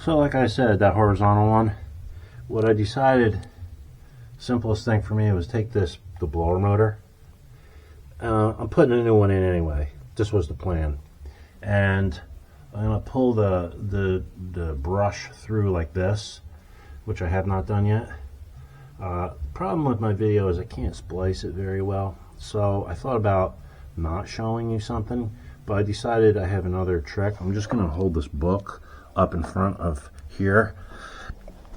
So like I said, that horizontal one, what I decided, simplest thing for me was take the blower motor. I'm putting a new one in anyway. This was the plan. And I'm going to pull the brush through like this, which I have not done yet. Problem with my video is I can't splice it very well. So I thought about not showing you something, but I decided I have another trick. I'm just going to hold this book up in front of here.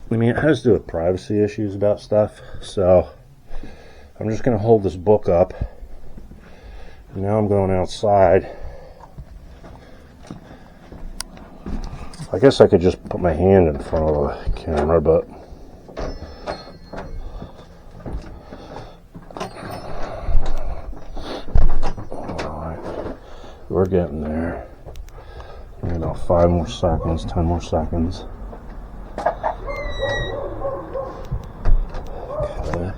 I mean, it has to do with privacy issues about stuff, so I'm just going to hold this book up. Now I'm going outside. I guess I could just put my hand in front of the camera, but we're getting there. You know, 5 more seconds, 10 more seconds. Okay.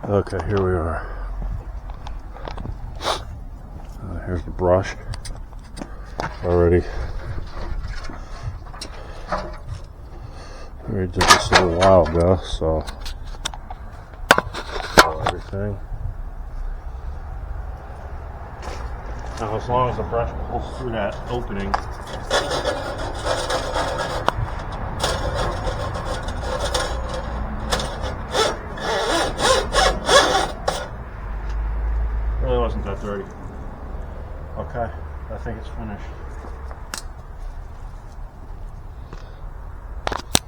Okay, here we are. Here's the brush. Already. We did this a little while ago, so everything. Now, as long as the brush pulls through that opening, really wasn't that dirty. Okay, I think it's finished.